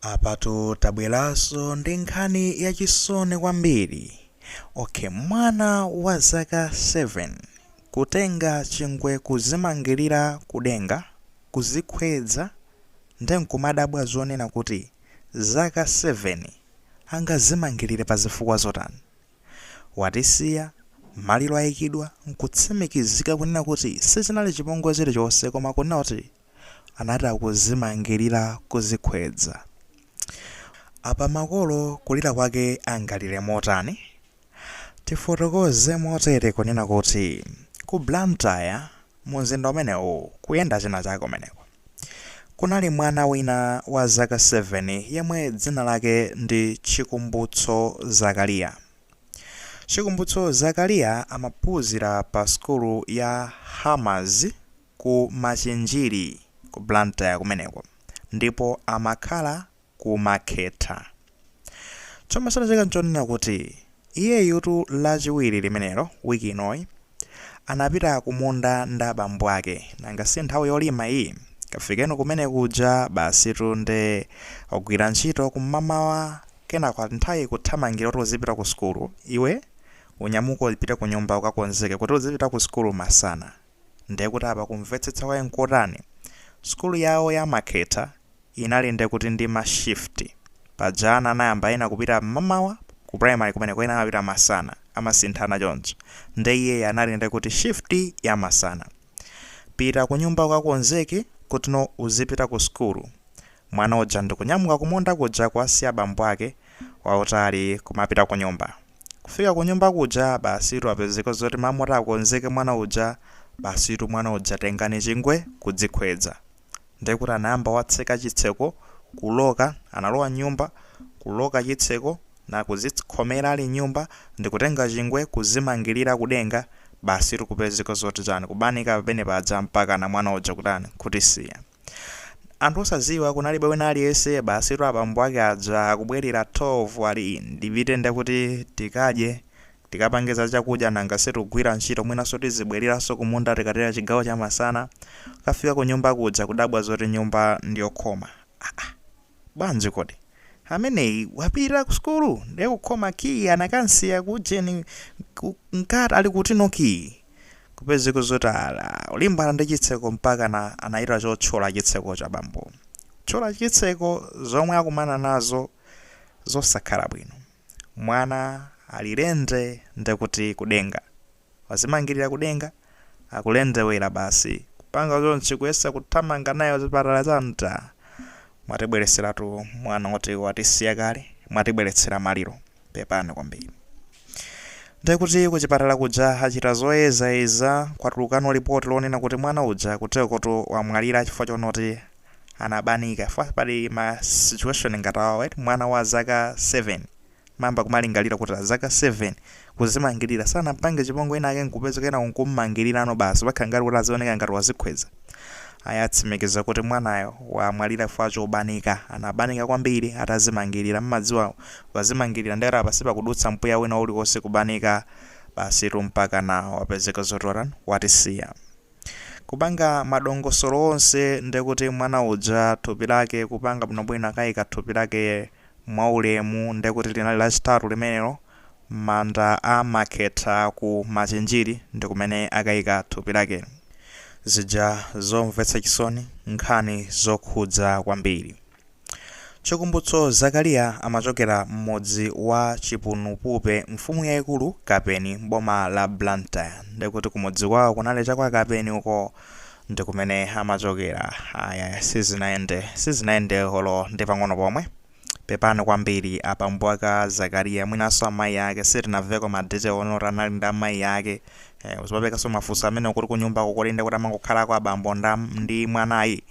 Apatu tabweraso ndi nkhani yachisoni kwambiri. Mwana wa zaka 7 kutenga chingwe kuzimangirira kudenga kuzikhwedza ndi nkumadabwa zonena kuti zaka 7 angazimangirire pa zifukwa zotani. Watisiya maliro ayikidwa nkutsimikizika kunena kuti sizinali chipongwe chilichonse koma kunena kuti anati akuzimangirira kuzikhwedza. Apa makolo kulira kwake angalire motani? Tifotokoze motere kunena kuti ku Blantyre mumzinda umenewu kuyenda china chake kumeneko kunali mwana wina wa zaka 7 yemwe dzina lake ndi Chikumbutso Zakariya. Chikumbutso Zakariya amaphunzira pa skulu ya Hamers ku Machinjiri ku Blantyre kumeneko ndipo amakhala ku Makhetha. Chomwe chake nchonena kuti iyeyu lachiwiri limenelo wiki inoyi anapita kumunda ndi abambo ake nanga si nthawi yolima iyi kafikeno kumene kuja basitu ndi ogwira ntchito kumamawa kenako nthawi kuthamangira kuti uzipita ku skulu iwe unyamuka upite ku nyumba ukakonzeke kuti uzipita ku skulu masana. Ndiye kuti apa kumvetsetsa kwa nkotani skulu yawo ya Makhetha inali ndi kuti ndi ma shift pajana anayamba ina kupita mmamawa ku primary kumeneko ina amapita masana amasinthana choncho ndi iye anali ndi kuti shift ya masana. Pita ku nyumba ukakonzeke kuti no uzipita ku skulu. Mwana uja ndikunyamuka kumunda kuja kwasiya abambo ake wautali kumapita ku nyumba. Kufika ku nyumba kuja basitu apezeka zoti mamota akonzeke mwana uja basitu mwana uja tengani chingwe kudzikhwedza. Ndiye kuti anayamba watseka chitseko kuloka analowa nyumba kuloka chitseko na kuzikhomera ali nyumba ndikutenga chingwe kuzimangirira kudenga basitu kupezeka zoti chani kubanika pamene paja mpaka na mwana uja kutani kutisiya. Anthu osaziwa kunalibe wina aliyense basitu abambo ake aja akubwerera 12 ali ndipite ndi kuti tikadye tikapangiza chakudya nanga tugwira ntchito mwinaso tizibwereranso kumunda tikatera chigawo cha masana. Kafika ku nyumba kuja kudabwa zoti nyumba ndiyokhoma. Bwanji kodi ameneyi wapita ku skulu ndiye kukhoma kiyi anakansiya kujeni nkati ali kuti no kiyi kupezeka zoti ulimbana ndi chitseko mpaka anayita chothyola chitseko cha bambo. Thyola chitseko zomwe akumana nazo zosakhala bwino. Mwana alilende ndi kuti kudenga wazimangirira kudenga akulendewera basi kupanga zonse kuyesa kuthamanga nayo zipatala zanta. Mwatibweretseratu mwana oti watisiya kale mwatibweretsera maliro pepani kwambiri. Ndiye kuti kuchipatala kuja achita zoyezayeza kwatulukano ripoti lonena kuti mwana uja kuteko wamwalira chifukwa chonoti anabanika pali ma situation ngatawa mwana wa zaka 7 mamba kumalingalira kuti zaka 7 kuzimangirira sana mpange chipongwe ina ake nkupezekena kunkumangirira ano basi pakhangati kuti azioneka ngati wazikhweza. Ayatsimikiza kuti mwanayo wamwalira chifukwa chobanika anabanika kwambiri atazimangirira mmadziwa wazimangirira ndera pasipa kudutsa mpuya wina uliwonse kubanika basitu mpaka na wapezeka zotora watisiya. Kupanga madongosolo onse ndi kuti mwana uja thupi lake kupanga bwinobwino akayika thupi lake mwaulemu ndi kuti linali lachitatu limenelo manda a Makhetha ku Machinjiri ndi kumene akayika thupi lake. Zija zomvetsa chisoni nkhani zokhudza kwambiri. Chikumbutso Zakariya amachokera mmodzi wa Chipunupupe mfumu yayikulu Kapeni boma la Blantyre ndi kuti kumudzi kwawo kunali chakwa Kapeni uko ndi kumene amachokera. Aya sizinaende holo ndi pang'ono pomwe pepani kwambiri abambo aka Zakariya mwinaso amayi ake sitinamveko madete onora anali ndi amayi ake. Uzipapekaso mafunso amene kuti kunyumba kukolinde kuti amangokhalako abambo ndi mwanayi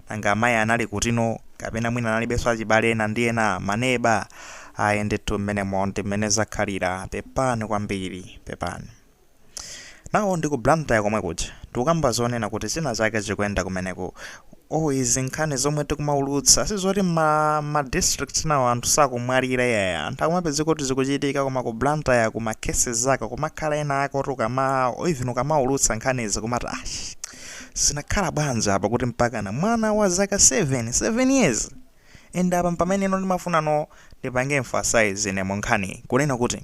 nanga amayi anali kutino kapena mwina analibenso achibale ena ndi ena maneba. Ndithu mmenemo ndi mmene zakhalira pepani kwambiri pepani. Nawo ndi ku Blantyre komwe kuja tikukamba zonena kuti china chake chikuyenda kumeneko. Izi nkhani zomwe tikumaulutsa sizoti ma district nawo anthu sakumwalira yaya anthu akumapezeka kuti zikuchitika koma ku Blantyre kuma cases zake kumakhala ena ake oti even ukamaulutsa nkhanizi kumati sinakhala bwanji apa kuti mpaka na mwana wa zaka 7 years and apa pamene ino ndimafuna no ndipange emphasize ine monkhani kunena kuti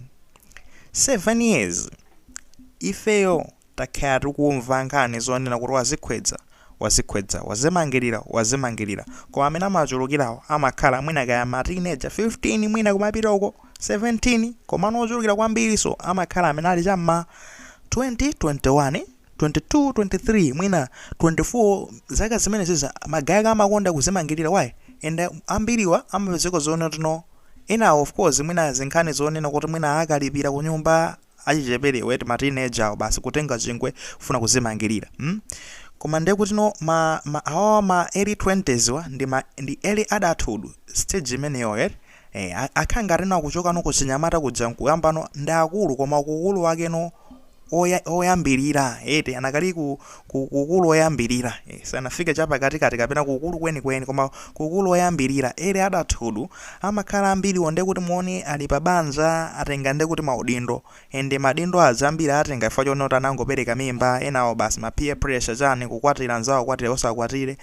7 years ifeyo takhala tikumva nkhani zonena kuti wazimangirira koma amene amachulukirawo amakhala mwina kaya ma teenager 15 mwina kumapita uko 17 koma nochulukira kwambiri so amakhala amene ali chamma 20 21 22 23 mwina 24 zaka zimene ziza magaya amakonda kuzimangirira why and ambiriwa amapezeko zoona tino ena of course mwina zinkhani zonena kuti mwina akalipira ku nyumba achichepere weti ma teenager basi kutenga chingwe kufuna kuzimangirira koma ndiye kuti no ma early 20s wa ndi early adulthood stage imeneyo akhangati na kuchoka no kuchinyamata kuja kuyambano ndi akulu koma ukulu wake no oyambirira anakali kukulu oyambirira sanafike chapakatikati kapena kukulu kweni koma kukulu oyambirira early adulthood amakhala ambiri onde kuti muone ali pabanja atenga nde kuti maudindo ende madindo azambiri atenga ifa chonota anangopereka mimba enawo basi ma peer pressure chani kukwatira anzawo kwatira osakwatire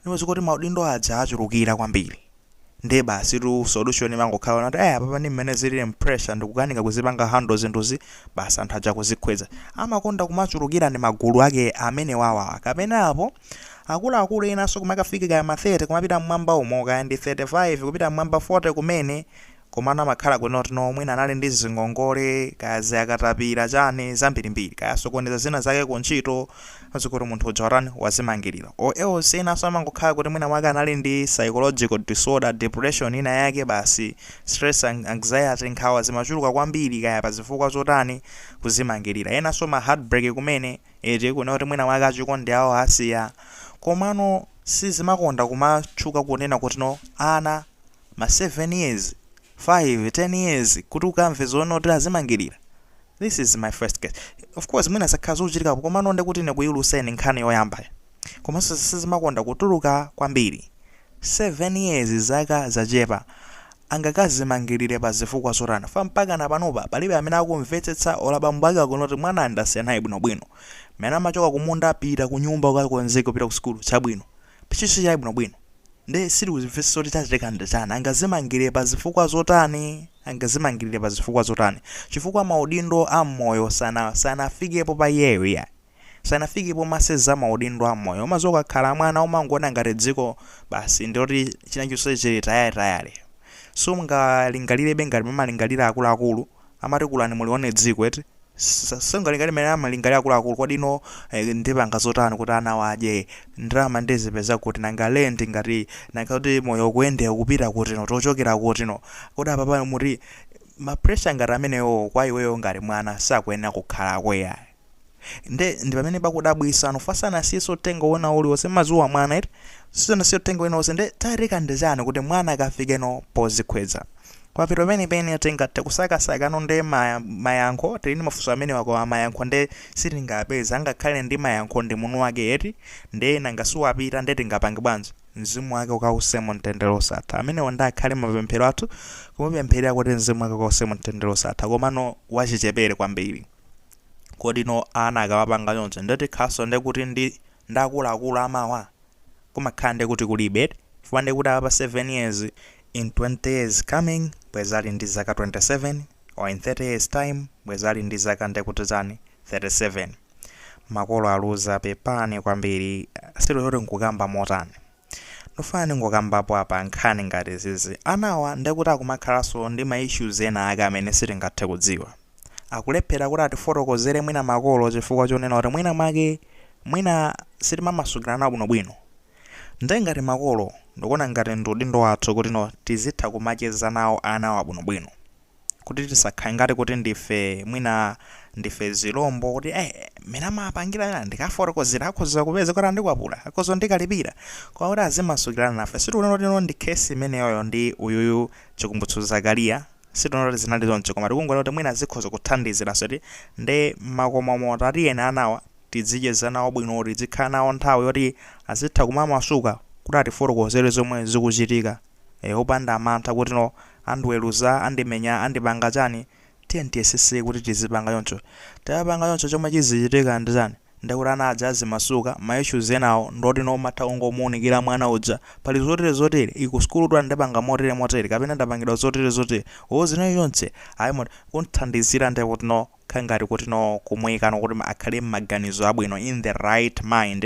ndipo kuti maudindo aja achulukira kwambiri nde basi solution mangokhala nati papa ni mmene zili pressure ndikukanika kuzipanga handle zinthuzi basi anthu aja kuzikhweza amakonda kumachulukira ndi magulu ake amene wawa kapena apo akuluakulu enanso kumakafika kaya ma 30 kumapita mmwamba umo kaya ndi 35 kupita mmwamba 40 kumene komana amakhala kunoti no mwina anali ndi zingongole kaya zakatapira chani zambirimbiri kaya sokoneza zina zake kuntchito azikuti munthu uja wazimangirira else enanso amangokhala kuti mwina mwake anali ndi psychological disorder depression ina yake basi stress anxiety nkhawa zimachuluka kwambiri kaya pazifukwa zotani kuzimangirira enanso ma heartbreak kumene kuna kuti mwina mwake achikondi awo asiya komano sizimakonda kumatchuka kunena kuti no ana ma 7 years 5 10 years kuti ukamve zoona kuti azimangirira. This is my first case. Of course mwina sakhaza uchitika koma nonde kuti ine kuyiluseni nkhani yoyamba koma sizimakonda kutuluka kwambiri 7 years zaka zachepa angakazimangirire pazifukwa zotani fa mpaka napanopa palibe amene akumvetsetsa ola bambo ake akunoti mwana andasiyanayi bwinobwino mene amachoka kumunda apita ku nyumba ukakonzeka kupita ku sukulu chabwino pichiso chayi bwinobwino nde siri kuzimvetsetsa kuti chachitika ndachani angazimangirire pazifukwa zotani chifukwa maudindo ammoyo sanafikepo pa yeyo sanafikepo maseza maudindo ammoyo umazoka khala mwana umangona ngati dziko basi ndoti chinachonse chili tayari so mungalingalire ngati mamalingalira akuluakulu amati kulani mulione dziko eti sangalingalire mene amalingalira akuluakulu kodi no ndipanga zotani kuti ana wadye ndalama ndizipeza kuti nangalendi ngati nakati moyo kuyendera kupita kuti no tochokera kuti no kodi apapa muti ma pressure ngati amenewo kwa iweyo ngati mwana sakuyenera kukhala kweya ndi pamene pakudabwisa nofasana siso tengo wona uli wose mazuwa mwana eti sisona siyo tengo wena wose nde tarika ndezani kuti mwana akafike no pozikweza kwa pito pene tenga tekusakasaka no nde mayankho tili mafuso amene wako mayankho nde sitingapeza angakhale ndi mayankho ndi muno wake eti nde nangasuwapita nde tingapange bwanji mzimu wake ukause mtendere osatha amene wanda akhale mapemphero athu kumapemphera kuti mzimu wake ukause mtendere osatha komano wachichepere kwambiri kodi no ana akawapanga chonse ndeti khaso nde kuti ndi ndakuluakulu amawa kumakhala nde kuti kulibe chifukwa nde kuti apa 7 years in 20 years coming bwezali ndi zaka 27 or in 30 years time bwezali ndi zaka nde kuti zani 37 makolo aluza pepani kwambiri siroti nkukamba motani nofani ngokambapo apa nkhani ngati zizi anawa nde kuti akumakhalanso ndi ma issues ena ake amene sitingathe kudziwa akulephera kuti atifotokozere mwina makolo chifukwa chonena kuti mwina sitimamasukirana bwinobwino nde ngati makolo ndikuona ngati ndiudindo wathu kuti no tizitha kumacheza nawo ana bwinobwino kuti tisakhale ngati kuti ndife zilombo kuti mena mapangira ndikafotokozera akhoza kupeza kuti ndikwapula akhoza ndikalipira kwa kuti azimasukirana nafe sitikunena kuti no ndi case imeneyoyo ndi uyuyu Chikumbutso Zakariya sitonoti zinali zonse koma tikungona kuti mwina zikhoza kuthandizira soti nde makomo tati ena anawa tizicheza nawo bwino tizikhala nawo nthawi yoti azitha kumamasuka kuti atifotokozere zomwe zikuchitika opanda mantha kuti no andiweruza andimenya andipanga chani tiyesese kuti tizipanga choncho tapanga choncho chomwe chizichitika ndi chani ndekuti ana aja azimasuka ma issues enawo ndoti nomatha kungomuunikira mwana uja pali zotere iku skulu tu ndapanga motere kapena ndapangidwa zotere zinayi yonse ayimo kunthandizira ndekuti no khangati kuti no kumuyika no kuti akhale m'maganizo abwino in the right mind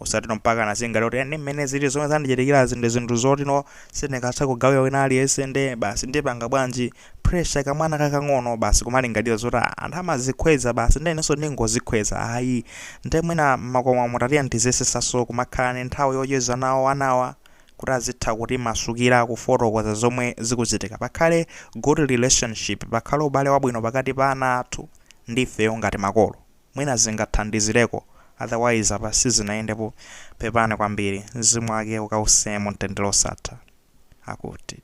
usati mpaka nazinga loti mmene zili zomwe zandichitikira zinde zinthu zoti no sindikatha kugawa wina aliyense nde basi ndipanga bwanji pressure kamwana kakang'ono basi kumalingalira zoti anthu amazikhweza basi ndenenso ndingozikhweza ayi ndemwena makoma mutatiya ndizesesaso kumakhala ni nthawi yocheza nawo anawa kuti azitha kuti masukira kufotokoza zomwe zikuchitika pakhale good relationship pakhale ubale wabwino pakati pa ana athu ndifeyo ngati makolo mwina zingathandizireko otherwise apa sizinayendepo pepani kwambiri mzimu wake ukausemo mtendere osatha akuti